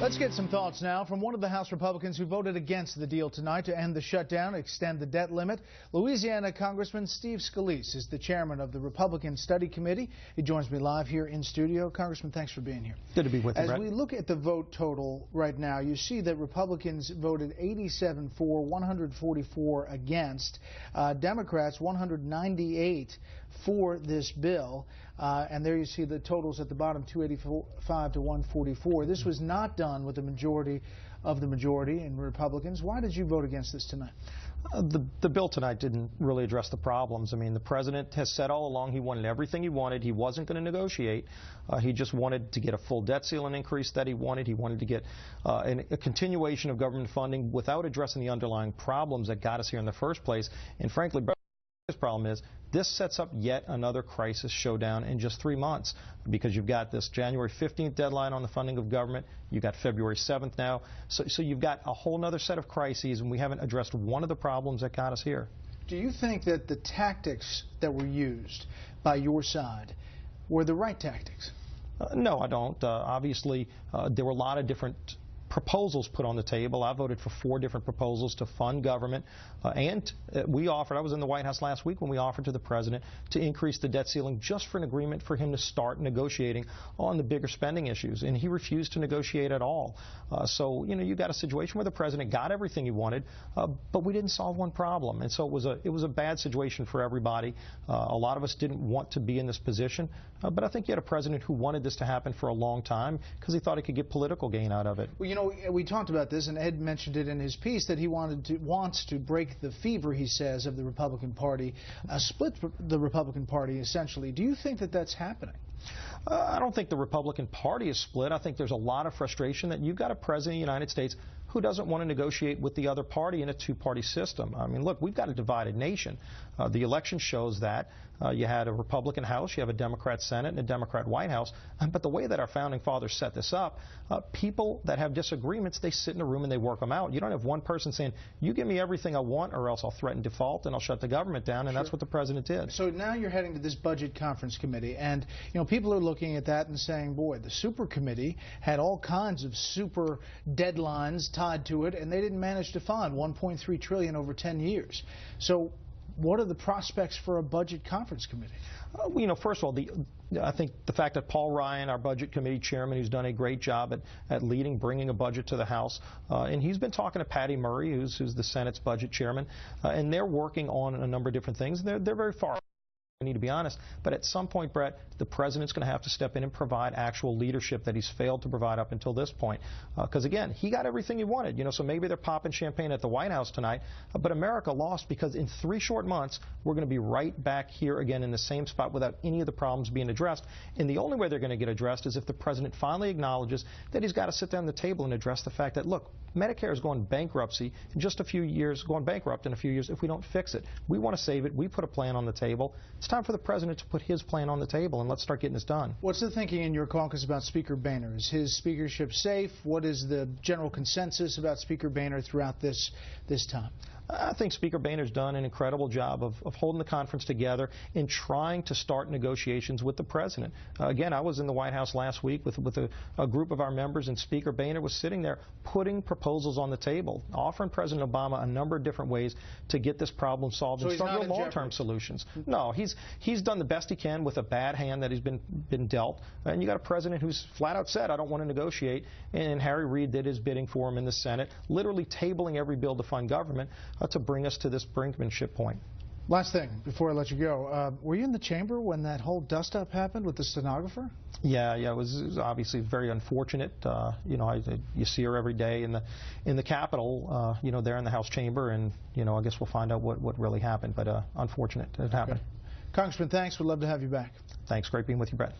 Let's get some thoughts now from one of the House Republicans who voted against the deal tonight to end the shutdown, extend the debt limit. Louisiana Congressman Steve Scalise is the chairman of the Republican Study Committee. He joins me live here in studio. Congressman, thanks for being here. Good to be with you, Bret. As we look at the vote total right now, you see that Republicans voted 87 for, 144 against. Democrats 198 for this bill. And there you see the totals at the bottom, 285 to 144. This was not done with the majority of the majority in Republicans. Why did you vote against this tonight? The bill tonight didn't really address the problems. I mean, the president has said all along he wanted everything he wanted. He wasn't going to negotiate. He just wanted to get a full debt ceiling increase that he wanted. He wanted to get a continuation of government funding without addressing the underlying problems that got us here in the first place. And frankly, the biggest problem is this sets up yet another crisis showdown in just 3 months, because you've got this January 15th deadline on the funding of government. You've got February 7th now. So you've got a whole other set of crises, and we haven't addressed one of the problems that got us here. Do you think that the tactics that were used by your side were the right tactics? No, I don't. Obviously, there were a lot of different proposals put on the table. I voted for 4 different proposals to fund government, and we offered, I was in the White House last week when we offered to the president to increase the debt ceiling just for an agreement for him to start negotiating on the bigger spending issues, and he refused to negotiate at all. So, you know, you got a situation where the president got everything he wanted, but we didn't solve one problem, and so it was a bad situation for everybody. A lot of us didn't want to be in this position, but I think you had a president who wanted this to happen for a long time because he thought he could get political gain out of it. Well, you know, we talked about this, and Ed mentioned it in his piece, that he wants to break the fever, he says, of the Republican Party, split the Republican Party, essentially. Do you think that that's happening? I don't think the Republican Party is split. I think there's a lot of frustration that you've got a president of the United States who doesn't want to negotiate with the other party in a two-party system. I mean, look, we've got a divided nation. The election shows that. You had a Republican House, you have a Democrat Senate, and a Democrat White House. But the way that our founding fathers set this up, people that have disagreements, they sit in a room and they work them out. You don't have one person saying, you give me everything I want or else I'll threaten default and I'll shut the government down, and that's what the president did. So now you're heading to this budget conference committee, and you know, people are looking at that and saying, boy, the super committee had all kinds of super deadlines tied to it, and they didn't manage to fund $1.3 trillion over 10 years. So what are the prospects for a budget conference committee? Well, you know, first of all, I think the fact that Paul Ryan, our budget committee chairman, who's done a great job at bringing a budget to the House, and he's been talking to Patty Murray, who's the Senate's budget chairman, and they're working on a number of different things. They're very far. We need to be honest, but at some point, Bret, the president's going to have to step in and provide actual leadership that he's failed to provide up until this point. Because again, he got everything he wanted. You know, so maybe they're popping champagne at the White House tonight, but America lost because in 3 short months, we're going to be right back here again in the same spot without any of the problems being addressed. And the only way they're going to get addressed is if the president finally acknowledges that he's got to sit down at the table and address the fact that, look, Medicare is going bankruptcy in just a few years, going bankrupt in a few years if we don't fix it. We want to save it. We put a plan on the table. It's time for the president to put his plan on the table, and let's start getting this done. What's the thinking in your caucus about Speaker Boehner? Is his speakership safe? What is the general consensus about Speaker Boehner throughout this time? I think Speaker Boehner's done an incredible job of holding the conference together and trying to start negotiations with the president. Again, I was in the White House last week with a group of our members, and Speaker Boehner was sitting there putting proposals on the table, offering President Obama a number of different ways to get this problem solved and start real long-term solutions. No, he's done the best he can with a bad hand that he's been dealt, and you got a president who's flat out said, I don't want to negotiate, and Harry Reid did his bidding for him in the Senate, literally tabling every bill to fund government to bring us to this brinkmanship point. Last thing, before I let you go, were you in the chamber when that whole dust-up happened with the stenographer? Yeah, it was obviously very unfortunate. You know, you see her every day in the Capitol, you know, there in the House chamber, and you know, I guess we'll find out what really happened. But unfortunate it happened. Congressman, thanks. We'd love to have you back. Thanks. Great being with you, Bret.